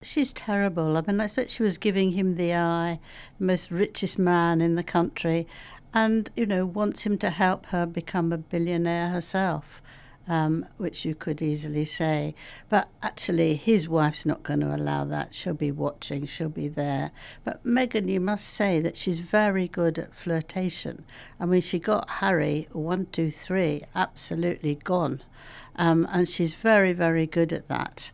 She's terrible. I mean, I expect she was giving him the eye, the most richest man in the country, and, wants him to help her become a billionaire herself, which you could easily say. But actually, his wife's not going to allow that. She'll be watching, she'll be there. But Meghan, you must say that she's very good at flirtation. I mean, she got Harry, 1, 2, 3, absolutely gone. And she's very, very good at that.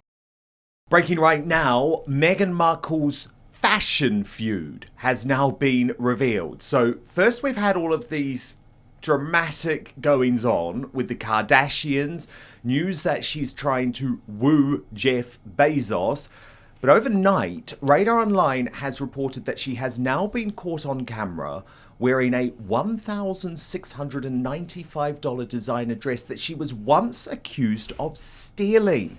Breaking right now, Meghan Markle's fashion feud has now been revealed. So first we've had all of these dramatic goings on with the Kardashians, news that she's trying to woo Jeff Bezos. But overnight, Radar Online has reported that she has now been caught on camera wearing a $1,695 designer dress that she was once accused of stealing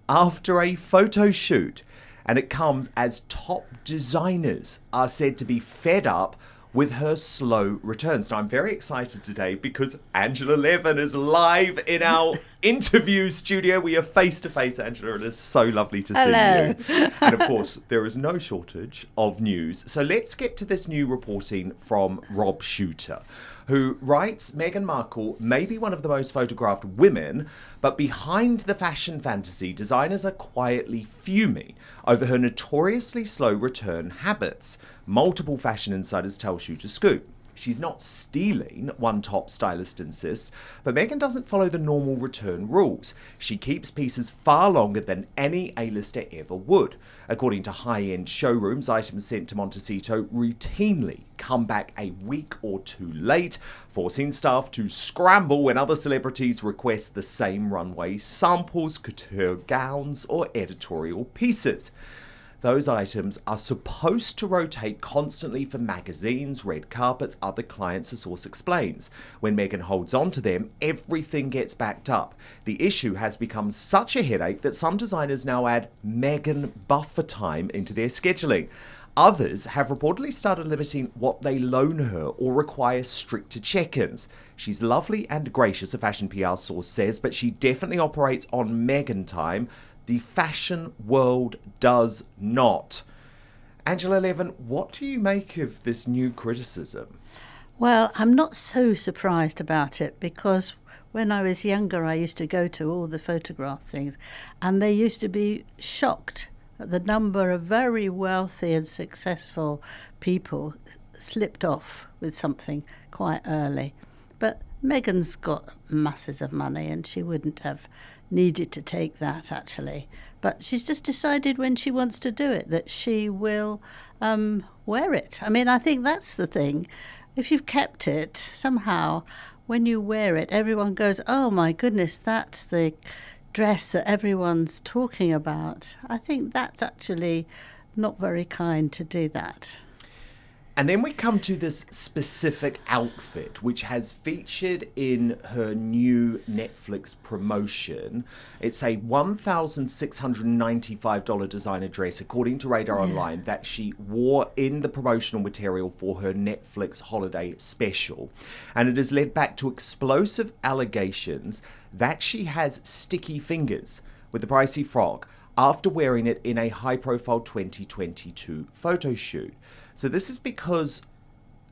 after a photo shoot. And it comes as top designers are said to be fed up with her slow returns. Now, I'm very excited today because Angela Levin is live in our interview studio. We are face to face, Angela. It is so lovely to see you. And of course, there is no shortage of news. So let's get to this new reporting from Rob Shooter, who writes Meghan Markle may be one of the most photographed women, but behind the fashion fantasy, designers are quietly fuming over her notoriously slow return habits. Multiple fashion insiders tell Shooter Scoop. She's not stealing, one top stylist insists, but Meghan doesn't follow the normal return rules. She keeps pieces far longer than any A-lister ever would. According to high-end showrooms, items sent to Montecito routinely come back a week or two late, forcing staff to scramble when other celebrities request the same runway samples, couture gowns, or editorial pieces. Those items are supposed to rotate constantly for magazines, red carpets, other clients, the source explains. When Meghan holds on to them, everything gets backed up. The issue has become such a headache that some designers now add Meghan buffer time into their scheduling. Others have reportedly started limiting what they loan her or require stricter check-ins. She's lovely and gracious, a fashion PR source says, but she definitely operates on Meghan time. The fashion world does not. Angela Levin, what do you make of this new criticism? Well, I'm not so surprised about it because when I was younger, I used to go to all the photograph things and they used to be shocked at the number of very wealthy and successful people slipped off with something quite early. But Meghan's got masses of money and she wouldn't have needed to take that, actually. But she's just decided when she wants to do it that she will wear it. I mean, I think that's the thing. If you've kept it, somehow, when you wear it, everyone goes, oh, my goodness, that's the dress that everyone's talking about. I think that's actually not very kind to do that. And then we come to this specific outfit, which has featured in her new Netflix promotion. It's a $1,695 designer dress, according to Radar Online, that she wore in the promotional material for her Netflix holiday special. And it has led back to explosive allegations that she has sticky fingers with the pricey frock after wearing it in a high-profile 2022 photo shoot. So this is because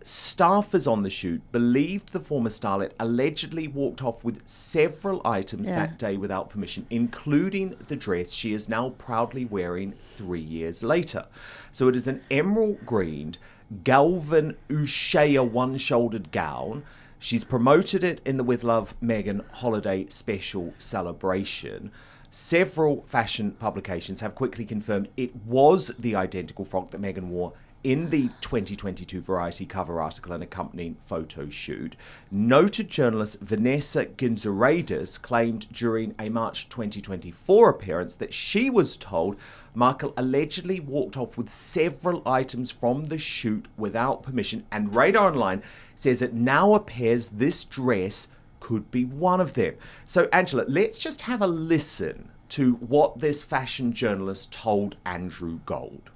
staffers on the shoot believed the former starlet allegedly walked off with several items that day without permission, including the dress she is now proudly wearing 3 years later. So it is an emerald green Galvan Ushea one-shouldered gown. She's promoted it in the With Love Meghan holiday special celebration. Several fashion publications have quickly confirmed it was the identical frock that Meghan wore in the 2022 Variety cover article and accompanying photo shoot. Noted journalist Vanessa Ginzeradis claimed during a March 2024 appearance that she was told Markle allegedly walked off with several items from the shoot without permission, and Radar Online says it now appears this dress could be one of them. So, Angela, let's just have a listen to what this fashion journalist told Andrew Gold.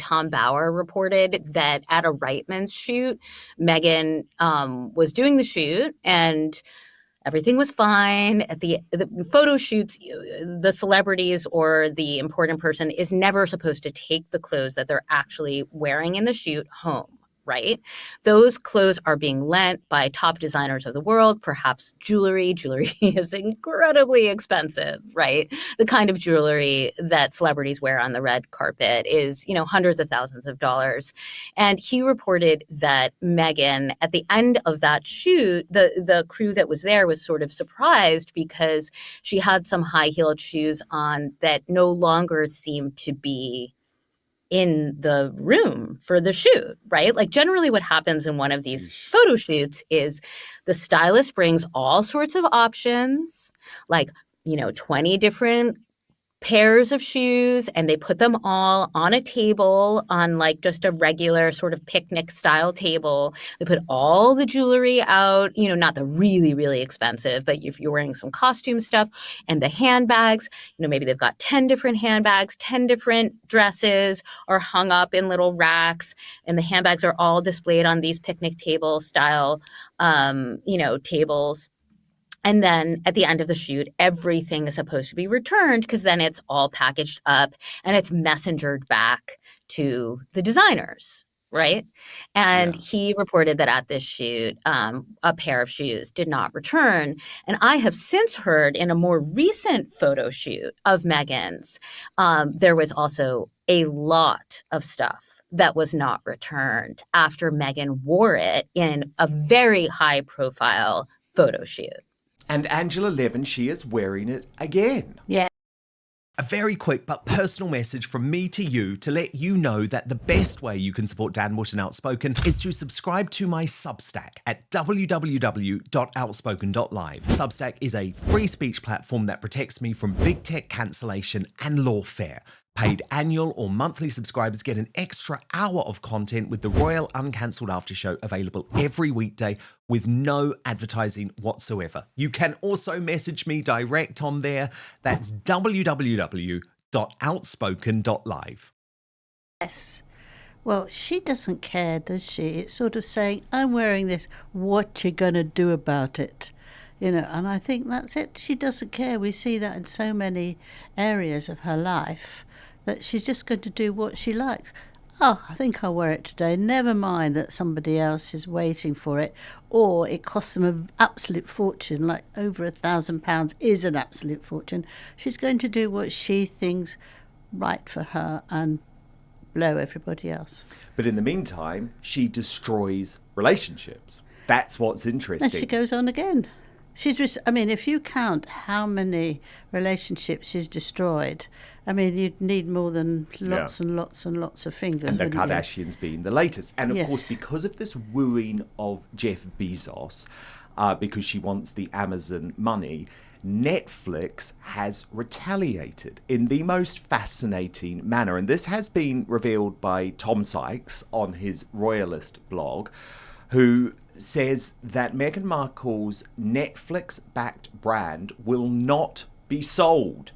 Tom Bauer reported that at a Reitman's shoot, Meghan was doing the shoot and Everything was fine. At the photo shoots, the celebrities or the important person is never supposed to take the clothes that they're actually wearing in the shoot home, right? Those clothes are being lent by top designers of the world, perhaps jewelry. Jewelry is incredibly expensive, right? The kind of jewelry that celebrities wear on the red carpet is, hundreds of thousands of dollars. And he reported that Meghan, at the end of that shoot, the crew that was there was sort of surprised because she had some high-heeled shoes on that no longer seemed to be in the room for the shoot, right? Like generally what happens in one of these photo shoots is the stylist brings all sorts of options, like, 20 different pairs of shoes, and they put them all on a table, on like just a regular sort of picnic style table. They put all the jewelry out, not the really, really expensive, but if you're wearing some costume stuff, and the handbags, maybe they've got 10 different handbags, 10 different dresses are hung up in little racks, and the handbags are all displayed on these picnic table style, tables. And then at the end of the shoot, everything is supposed to be returned because then it's all packaged up and it's messengered back to the designers, right? And he reported that at this shoot, a pair of shoes did not return. And I have since heard in a more recent photo shoot of Meghan's, there was also a lot of stuff that was not returned after Meghan wore it in a very high profile photo shoot. And Angela Levin, she is wearing it again. Yeah. A very quick but personal message from me to you to let you know that the best way you can support Dan Wootton Outspoken is to subscribe to my Substack at www.outspoken.live. Substack is a free speech platform that protects me from big tech cancellation and lawfare. Paid annual or monthly subscribers get an extra hour of content with the Royal Uncancelled After Show available every weekday with no advertising whatsoever. You can also message me direct on there. That's www.outspoken.live. Yes. Well, she doesn't care, does she? It's sort of saying, I'm wearing this, what you gonna do about it? And I think that's it. She doesn't care. We see that in so many areas of her life, that she's just going to do what she likes. Oh, I think I'll wear it today. Never mind that somebody else is waiting for it, or it costs them an absolute fortune, like over £1,000 is an absolute fortune. She's going to do what she thinks right for her and blow everybody else. But in the meantime, she destroys relationships. That's what's interesting. Then she goes on again. If you count how many relationships she's destroyed, you'd need more than lots and lots and lots of fingers. And the Kardashians being the latest. And of Yes. course, because of this wooing of Jeff Bezos, because she wants the Amazon money, Netflix has retaliated in the most fascinating manner. And this has been revealed by Tom Sykes on his Royalist blog, who says that Meghan Markle's Netflix-backed brand will not be sold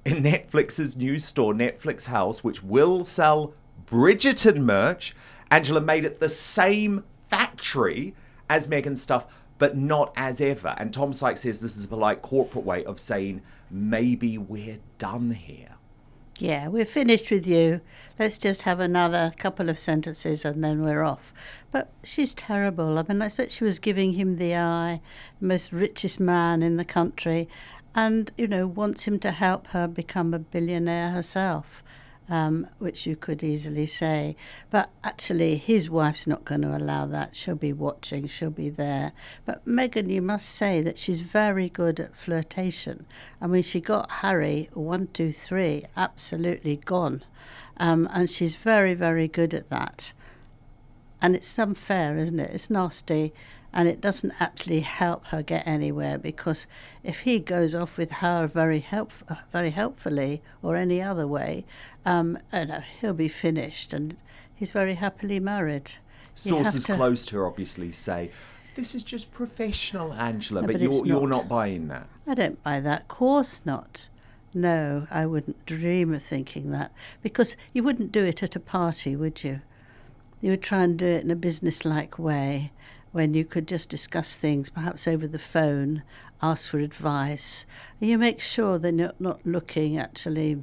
in Netflix's new store, Netflix House, which will sell Bridgerton merch. Angela made it the same factory as Meghan's stuff, but not as ever. And Tom Sykes says this is a polite corporate way of saying, maybe we're done here. Yeah, we're finished with you. Let's just have another couple of sentences and then we're off. But she's terrible. I expect she was giving him the eye, the most richest man in the country, and, wants him to help her become a billionaire herself, which you could easily say. But actually, his wife's not going to allow that. She'll be watching, she'll be there. But Meghan, you must say that she's very good at flirtation. She got Harry, 1, 2, 3, absolutely gone. And she's very, very good at that. And it's unfair, isn't it? It's nasty. And it doesn't actually help her get anywhere, because if he goes off with her very helpfully or any other way, he'll be finished, and he's very happily married. Sources close to her obviously say, this is just professional, Angela, No, but you're not buying that. I don't buy that. Of course not. No, I wouldn't dream of thinking that, because you wouldn't do it at a party, would you? You would try and do it in a business-like way. when you could just discuss things, perhaps over the phone, ask for advice. And you make sure that you're not looking actually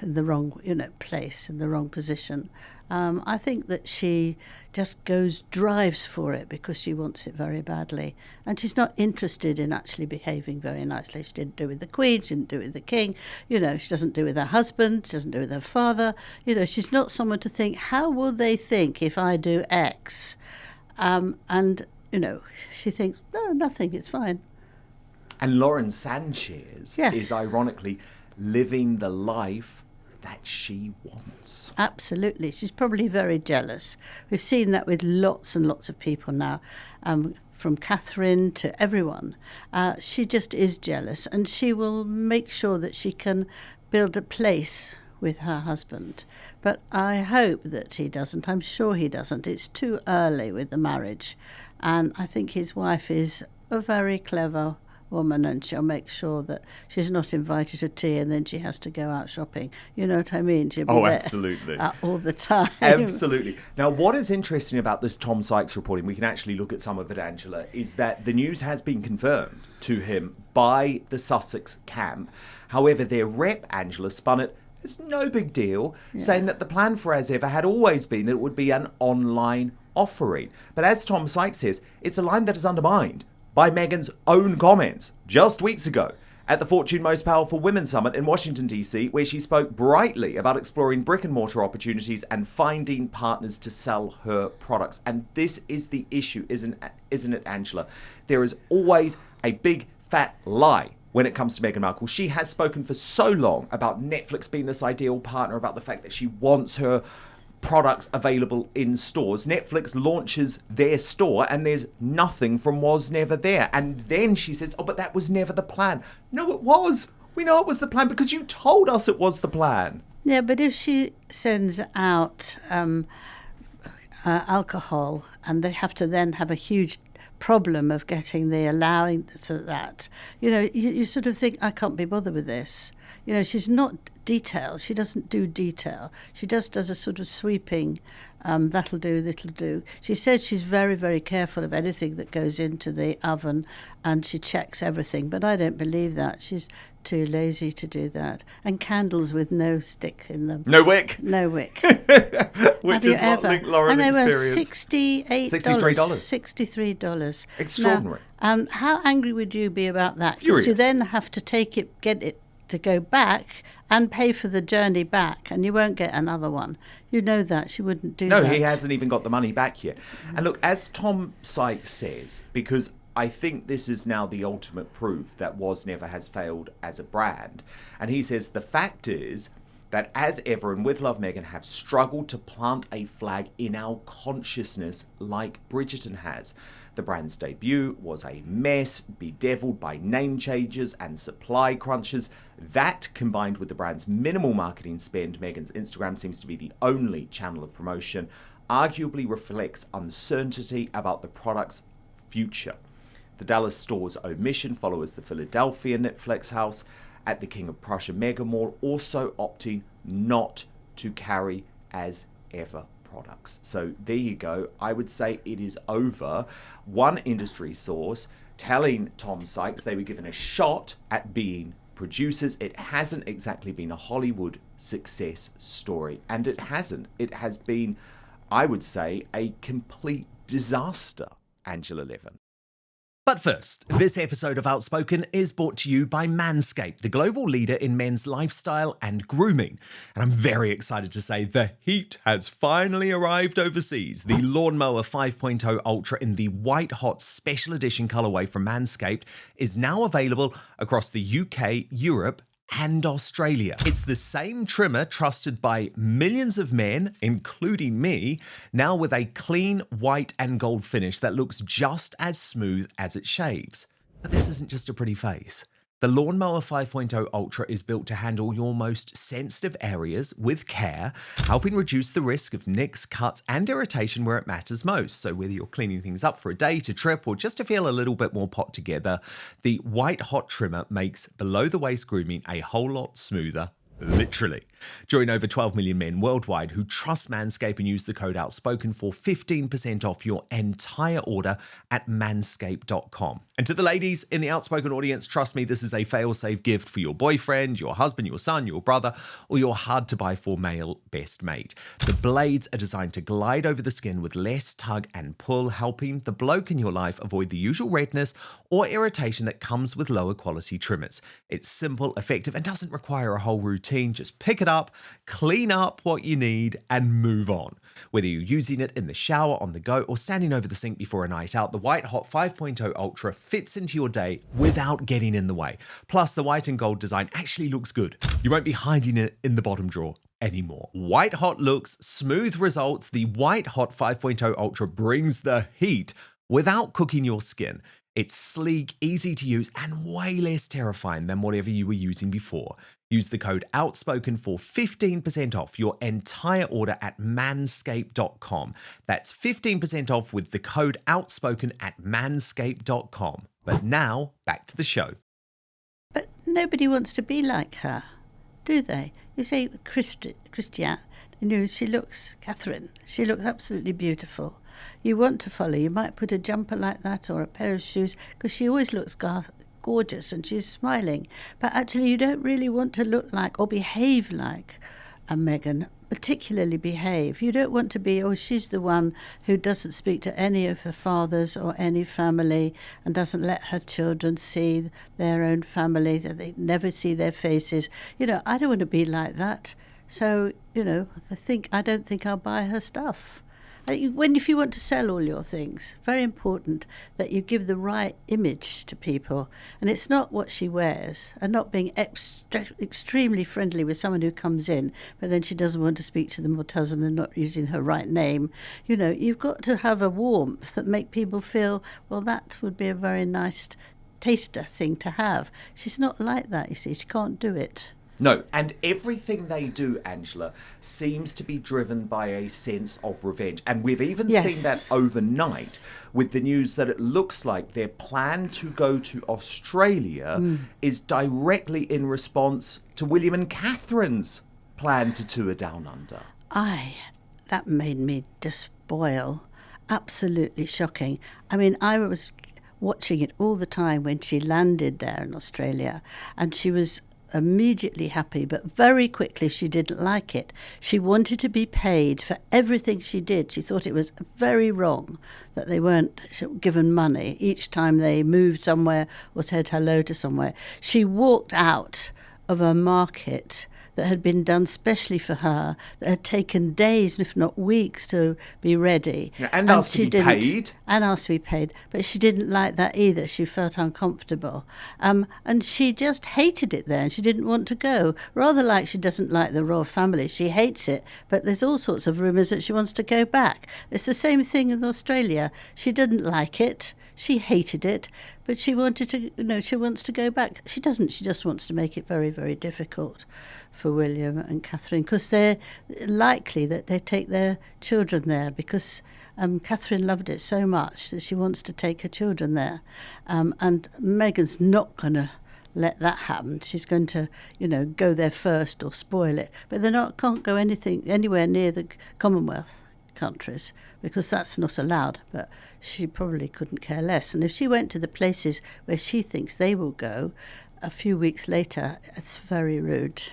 in the wrong, place, in the wrong position. I think that she just drives for it because she wants it very badly. And she's not interested in actually behaving very nicely. She didn't do it with the Queen, she didn't do it with the King. She doesn't do it with her husband, she doesn't do it with her father. She's not someone to think, how will they think if I do X? She thinks, no, nothing, it's fine. And Lauren Sanchez is ironically living the life that she wants. Absolutely. She's probably very jealous. We've seen that with lots and lots of people now, from Catherine to everyone. She just is jealous, and she will make sure that she can build a place with her husband. But I hope that he doesn't. I'm sure he doesn't. It's too early with the marriage. And I think his wife is a very clever woman, and she'll make sure that she's not invited to tea and then she has to go out shopping. You know what I mean? She'll be there absolutely. All the time. Absolutely. Now, what is interesting about this Tom Sykes reporting, we can actually look at some of it, Angela, is that the news has been confirmed to him by the Sussex camp. However, their rep, Angela, spun it as no big deal, saying that the plan for As Ever had always been that it would be an online offering. But as Tom Sykes says, it's a line that is undermined by Meghan's own comments just weeks ago at the Fortune Most Powerful Women Summit in Washington, D.C., where she spoke brightly about exploring brick-and-mortar opportunities and finding partners to sell her products. And this is the issue, isn't it, Angela? There is always a big, fat lie when it comes to Meghan Markle. She has spoken for so long about Netflix being this ideal partner, about the fact that she wants her products available in stores. Netflix launches their store and there's nothing from Was Never there. And then she says, but that was never the plan. No, it was. We know it was the plan because you told us it was the plan. Yeah, but if she sends out alcohol and they have to then have a huge problem of getting the allowing to that, you sort of think, I can't be bothered with this. She's not detail. She doesn't do detail. She just does a sort of sweeping, that'll do, this'll do. She says she's very, very careful of anything that goes into the oven and she checks everything, but I don't believe that. She's too lazy to do that. And candles with no stick in them. No wick. No wick. Which is what Link Lauren experienced. $68. $63. Extraordinary. Now, how angry would you be about that? Furious. Because you then have to get it to go back and pay for the journey back, and you won't get another one. You know that. She wouldn't do that. No, he hasn't even got the money back yet. And look, as Tom Sykes says, because I think this is now the ultimate proof that Was Never has failed as a brand, and he says the fact is that As Ever and With Love Meghan have struggled to plant a flag in our consciousness like Bridgerton has. The brand's debut was a mess, bedeviled by name changes and supply crunches. That, combined with the brand's minimal marketing spend, Meghan's Instagram seems to be the only channel of promotion, arguably reflects uncertainty about the product's future. The Dallas store's omission follows the Philadelphia Netflix house at the King of Prussia Mega Mall, also opting not to carry As Ever products. So there you go. I would say it is over. One industry source telling Tom Sykes they were given a shot at being producers. It hasn't exactly been a Hollywood success story, and it hasn't. It has been, I would say, a complete disaster, Angela Levin. But first, this episode of Outspoken is brought to you by Manscaped, the global leader in men's lifestyle and grooming. And I'm very excited to say the heat has finally arrived overseas. The Lawnmower 5.0 Ultra in the White Hot Special Edition colorway from Manscaped is now available across the UK, Europe, and Australia. It's the same trimmer trusted by millions of men, including me, now with a clean white and gold finish that looks just as smooth as it shaves. But this isn't just a pretty face. The Lawnmower 5.0 Ultra is built to handle your most sensitive areas with care, helping reduce the risk of nicks, cuts, and irritation where it matters most. So whether you're cleaning things up for a day, to trip, or just to feel a little bit more put together, the White Hot trimmer makes below-the-waist grooming a whole lot smoother Literally. Join over 12 million men worldwide who trust Manscaped and use the code Outspoken for 15% off your entire order at manscaped.com. And to the ladies in the Outspoken audience, trust me, this is a fail-safe gift for your boyfriend, your husband, your son, your brother, or your hard-to-buy-for male best mate. The blades are designed to glide over the skin with less tug and pull, helping the bloke in your life avoid the usual redness or irritation that comes with lower quality trimmers. It's simple, effective, and doesn't require a whole routine. Just pick it up, clean up what you need, and move on. Whether you're using it in the shower, on the go, or standing over the sink before a night out, the White Hot 5.0 Ultra fits into your day without getting in the way. Plus, the white and gold design actually looks good. You won't be hiding it in the bottom drawer anymore. White Hot looks, smooth results. The White Hot 5.0 Ultra brings the heat without cooking your skin. It's sleek, easy to use, and way less terrifying than whatever you were using before. Use the code Outspoken for 15% off your entire order at manscaped.com. That's 15% off with the code Outspoken at manscaped.com. But now, back to the show. But nobody wants to be like her, do they? You say Christian, Catherine, she looks absolutely beautiful. You want to follow. You might put a jumper like that or a pair of shoes because she always looks gorgeous and she's smiling. But actually you don't really want to look like or behave like a Meghan, particularly behave. You don't want to be, she's the one who doesn't speak to any of the fathers or any family and doesn't let her children see their own family, that they never see their faces. I don't want to be like that. So, I don't think I'll buy her stuff. If you want to sell all your things, very important that you give the right image to people. And it's not what she wears, and not being extremely friendly with someone who comes in, but then she doesn't want to speak to them or tells them they're not using her right name. You've got to have a warmth that make people feel, well, that would be a very nice taster thing to have. She's not like that, you see. She can't do it. No, and everything they do, Angela, seems to be driven by a sense of revenge. And we've even seen that overnight with the news that it looks like their plan to go to Australia is directly in response to William and Catherine's plan to tour down under. That made me just boil. Absolutely shocking. I mean, I was watching it all the time when she landed there in Australia, and she was immediately happy, but very quickly she didn't like it. She wanted to be paid for everything she did. She thought it was very wrong that they weren't given money each time they moved somewhere or said hello to somewhere. She walked out of a market that had been done specially for her, that had taken days, if not weeks, to be ready. And asked to be paid. And asked to be paid. But she didn't like that either. She felt uncomfortable. And she just hated it there, and she didn't want to go. Rather like she doesn't like the royal family. She hates it, but there's all sorts of rumours that she wants to go back. It's the same thing in Australia. She didn't like it. She hated it, but she wanted to, she wants to go back. She doesn't. She just wants to make it very, very difficult for William and Catherine, because they're likely that they take their children there, because Catherine loved it so much that she wants to take her children there. And Meghan's not going to let that happen. She's going to, go there first or spoil it. But can't go anywhere near the Commonwealth countries, because that's not allowed. But she probably couldn't care less. And if she went to the places where she thinks they will go a few weeks later, it's very rude.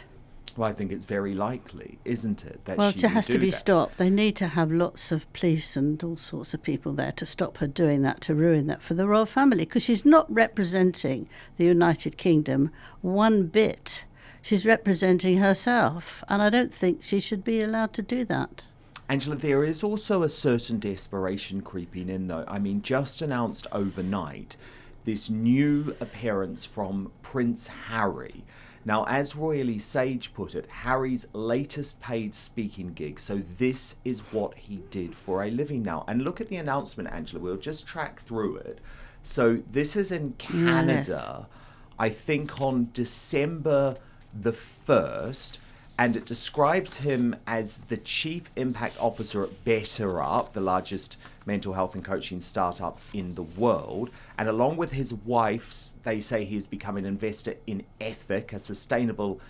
Well, I think it's very likely, isn't it? It has to be stopped. They need to have lots of police and all sorts of people there to stop her doing that, to ruin that for the royal family, because she's not representing the United Kingdom one bit. She's representing herself, and I don't think she should be allowed to do that. Angela, there is also a certain desperation creeping in, though. I mean, just announced overnight, this new appearance from Prince Harry. Now, as Royally Sage put it, Harry's latest paid speaking gig. So this is what he did for a living now. And look at the announcement, Angela. We'll just track through it. So this is in Canada, I think on December the 1st. And it describes him as the Chief Impact Officer at BetterUp, the largest mental health and coaching startup in the world. And along with his wife, they say he has become an investor in Ethic, a sustainable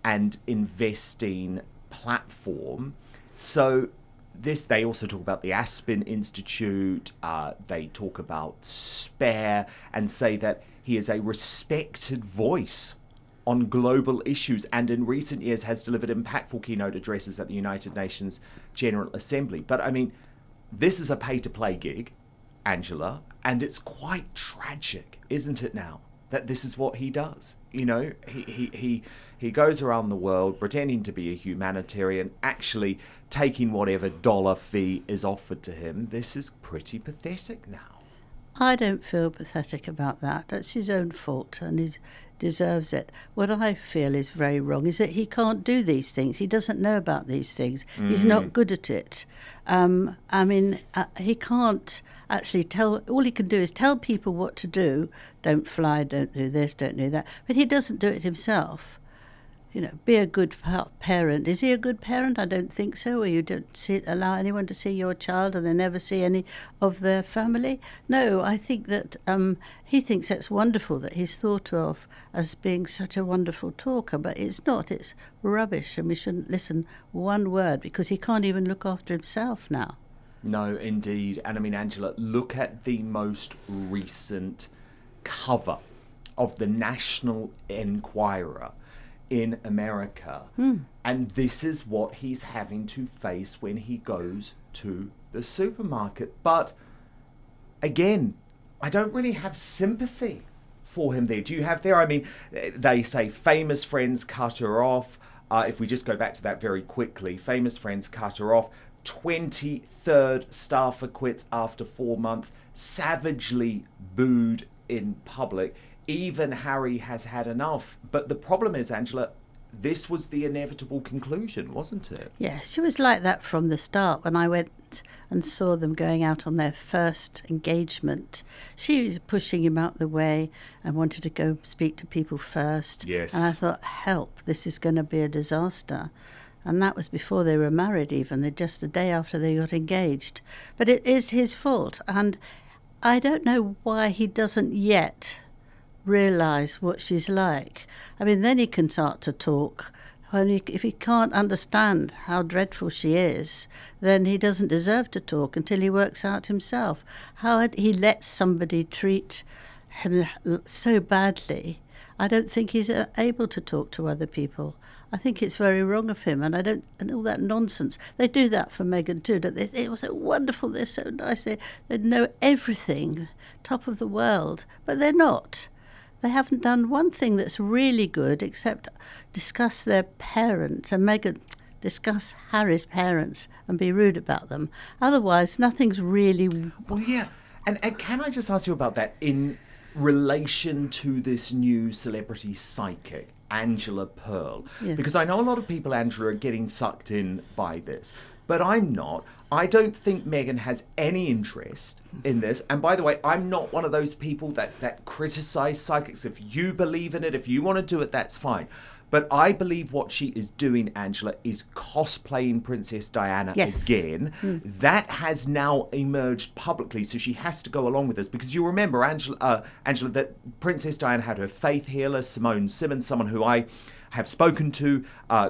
and investing platform. So they also talk about the Aspen Institute. They talk about Spare and say that he is a respected voice on global issues, and in recent years has delivered impactful keynote addresses at the United Nations General Assembly. But I mean, this is a pay-to-play gig, Angela, and it's quite tragic, isn't it now, that this is what he does? You know, he goes around the world pretending to be a humanitarian, actually taking whatever dollar fee is offered to him. This is pretty pathetic now. I don't feel pathetic about that. That's his own fault, and he deserves it. What I feel is very wrong is that he can't do these things. He doesn't know about these things. He's not good at it. He can't actually tell. All he can do is tell people what to do. Don't fly, don't do this, don't do that. But he doesn't do it himself. You know, be a good parent. Is he a good parent? I don't think so. Or you don't allow anyone to see your child and they never see any of their family? No, I think that he thinks that's wonderful, that he's thought of as being such a wonderful talker, but it's not. It's rubbish, and we shouldn't listen one word because he can't even look after himself now. No, indeed. And I mean, Angela, look at the most recent cover of the National Enquirer in America, and this is what he's having to face when he goes to the supermarket. But again, I don't really have sympathy for him there. Do you have there? I mean, they say famous friends cut her off. If we just go back to that very quickly, famous friends cut her off. 23rd staffer quits after 4 months, savagely booed in public. Even Harry has had enough. But the problem is, Angela, this was the inevitable conclusion, wasn't it? Yes, she was like that from the start. When I went and saw them going out on their first engagement, she was pushing him out the way and wanted to go speak to people first. Yes. And I thought, help, this is going to be a disaster. And that was before they were married even, just the day after they got engaged. But it is his fault. And I don't know why he doesn't yet realise what she's like. I mean, then he can start to talk. If he can't understand how dreadful she is, then he doesn't deserve to talk until he works out himself. How had he let somebody treat him so badly? I don't think he's able to talk to other people. I think it's very wrong of him, and all that nonsense. They do that for Meghan too. Don't they? It was so wonderful. They're so nice. They know everything, top of the world, but they're not. They haven't done one thing that's really good except discuss their parents, and Meghan discuss Harry's parents and be rude about them. Otherwise, nothing's really... Well, yeah. And can I just ask you about that in relation to this new celebrity psychic, Angela Pearl? Yes. Because I know a lot of people, Angela, are getting sucked in by this. But I'm not. I don't think Meghan has any interest in this. And by the way, I'm not one of those people that criticize psychics. If you believe in it, if you want to do it, that's fine. But I believe what she is doing, Angela, is cosplaying Princess Diana again. That has now emerged publicly, so she has to go along with this. Because you remember, Angela, that Princess Diana had her faith healer, Simone Simmons, someone who I have spoken to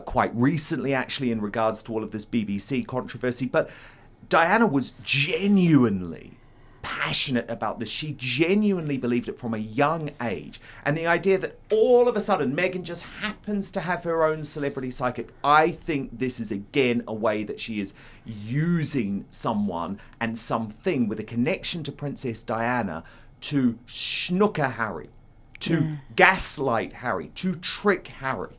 quite recently, actually, in regards to all of this BBC controversy. But Diana was genuinely passionate about this. She genuinely believed it from a young age. And the idea that all of a sudden Meghan just happens to have her own celebrity psychic, I think this is again a way that she is using someone and something with a connection to Princess Diana to snooker Harry, to gaslight Harry, to trick Harry.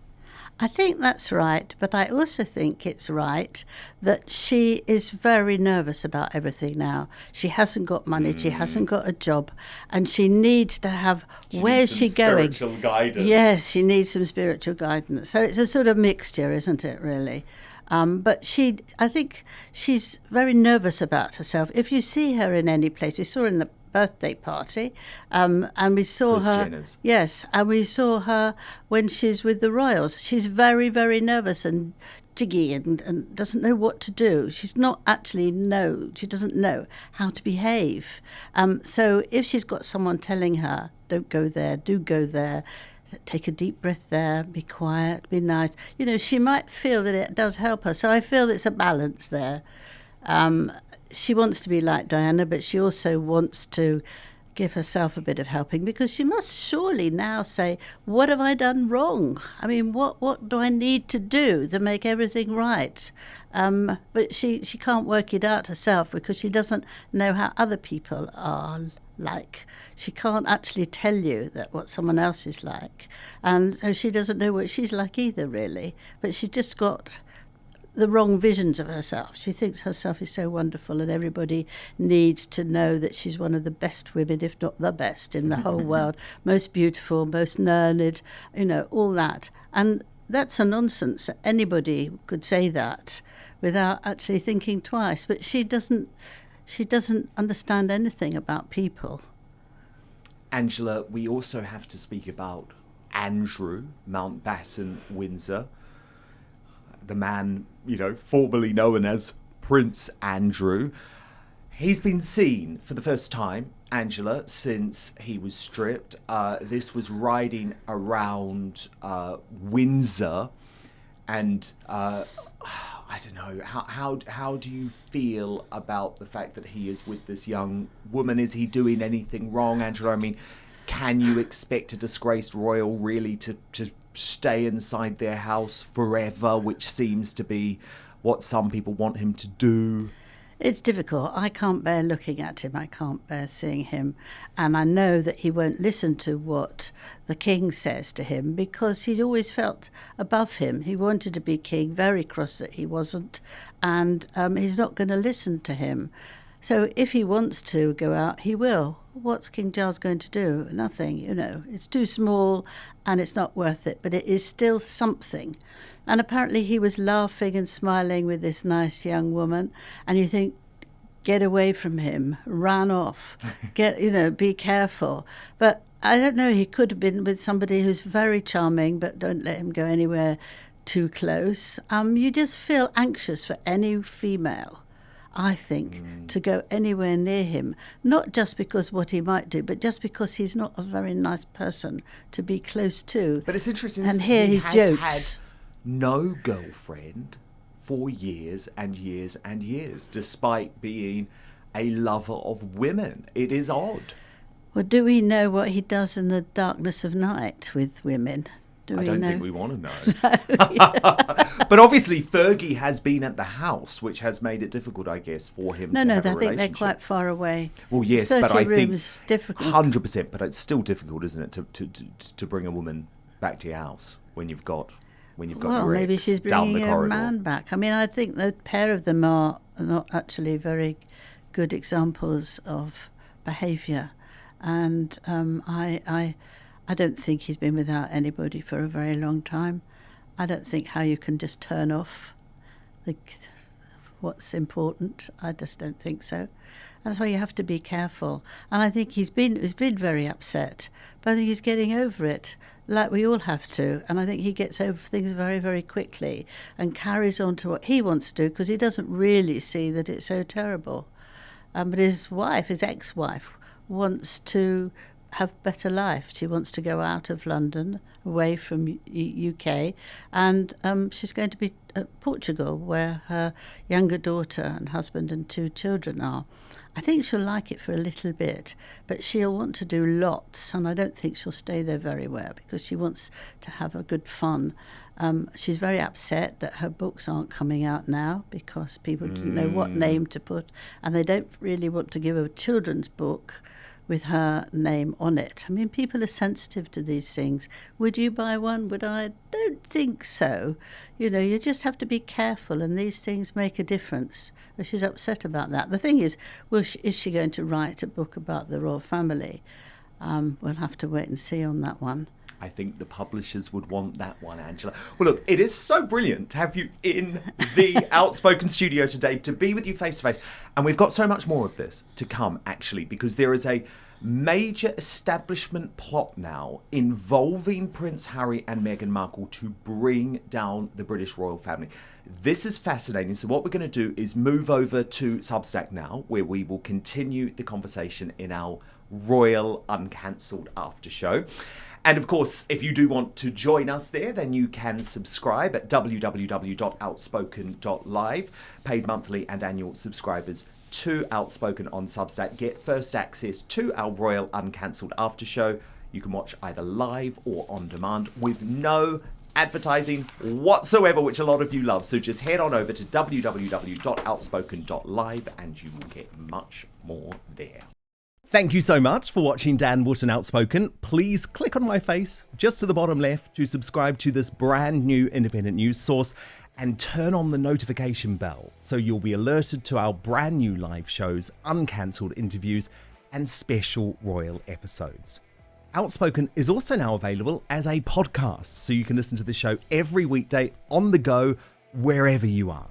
I think that's right, but I also think it's right that she is very nervous about everything now. She hasn't got money, she hasn't got a job, and she needs to have, where's she going? Spiritual guidance. Yes, she needs some spiritual guidance. So it's a sort of mixture, isn't it, really? But I think she's very nervous about herself. If you see her in any place, we saw her in the birthday party, and we saw her. Jenner's. Yes, and we saw her when she's with the royals. She's very, very nervous and jiggy and doesn't know what to do. She's not actually she doesn't know how to behave. So if she's got someone telling her, don't go there, do go there, take a deep breath there, be quiet, be nice. You know, she might feel that it does help her. So I feel it's a balance there. She wants to be like Diana, but she also wants to give herself a bit of helping, because she must surely now say, what have I done wrong? I mean, what do I need to do to make everything right? But she can't work it out herself, because she doesn't know how other people are like. She can't actually tell you that what someone else is like. And so she doesn't know what she's like either, really. But she's just got the wrong visions of herself. She thinks herself is so wonderful, and everybody needs to know that she's one of the best women, if not the best, in the whole world. Most beautiful, most learned, you know, all that. And that's a nonsense. Anybody could say that without actually thinking twice. But she doesn't understand anything about people. Angela, we also have to speak about Andrew Mountbatten Windsor, the man, you know, formerly known as Prince Andrew. He's been seen for the first time, Angela, since he was stripped. This was riding around Windsor, and I don't know, how do you feel about the fact that he is with this young woman? Is he doing anything wrong, Angela? I mean, can you expect a disgraced royal really to stay inside their house forever, which seems to be what some people want him to do? It's difficult. I can't bear looking at him. I can't bear seeing him. And I know that he won't listen to what the king says to him, because he's always felt above him. He wanted to be king, very cross that he wasn't. And he's not going to listen to him. So if he wants to go out, he will. What's King Charles going to do? Nothing, you know. It's too small and it's not worth it, but it is still something. And apparently he was laughing and smiling with this nice young woman, and you think, get away from him, run off, be careful. But I don't know, he could have been with somebody who's very charming, but don't let him go anywhere too close. You just feel anxious for any female, I think, to go anywhere near him, not just because what he might do, but just because he's not a very nice person to be close to. But it's interesting, and hear his jokes. Had no girlfriend for years and years and years, despite being a lover of women. It is odd. Well, do we know what he does in the darkness of night with women? I don't think we want to know. But obviously Fergie has been at the house, which has made it difficult, I guess, for him to have a relationship. I think they're quite far away. Well, yes, but I think difficult. 100%, but it's still difficult, isn't it, to bring a woman back to your house when you've got your maybe ex she's down the bringing corridor. a man back. I mean, I think the pair of them are not actually very good examples of behaviour, and I don't think he's been without anybody for a very long time. I don't think how you can just turn off what's important. I just don't think so. That's why you have to be careful. And I think he's been very upset, but I think he's getting over it, like we all have to. And I think he gets over things very, very quickly and carries on to what he wants to do, because he doesn't really see that it's so terrible. But his ex-wife, wants to have a better life. She wants to go out of London, away from UK, and she's going to be at Portugal, where her younger daughter and husband and 2 children are. I think she'll like it for a little bit, but she'll want to do lots, and I don't think she'll stay there very well, because she wants to have a good fun. She's very upset that her books aren't coming out now, because people didn't know what name to put, and they don't really want to give a children's book with her name on it. I mean, people are sensitive to these things. Would you buy one? Would I? Don't think so. You know, you just have to be careful, and these things make a difference. Well, she's upset about that. The thing is, is she going to write a book about the royal family? We'll have to wait and see on that one. I think the publishers would want that one, Angela. Well, look, it is so brilliant to have you in the Outspoken studio today, to be with you face to face. And we've got so much more of this to come, actually, because there is a major establishment plot now involving Prince Harry and Meghan Markle to bring down the British royal family. This is fascinating. So what we're going to do is move over to Substack now, where we will continue the conversation in our Royal Uncancelled after show. And of course, if you do want to join us there, then you can subscribe at www.outspoken.live. Paid monthly and annual subscribers to Outspoken on Substack get first access to our Royal Uncancelled After Show. You can watch either live or on demand with no advertising whatsoever, which a lot of you love. So just head on over to www.outspoken.live and you will get much more there. Thank you so much for watching Dan Wootton Outspoken. Please click on my face just to the bottom left to subscribe to this brand new independent news source and turn on the notification bell so you'll be alerted to our brand new live shows, uncancelled interviews, and special royal episodes. Outspoken is also now available as a podcast, so you can listen to the show every weekday on the go, wherever you are.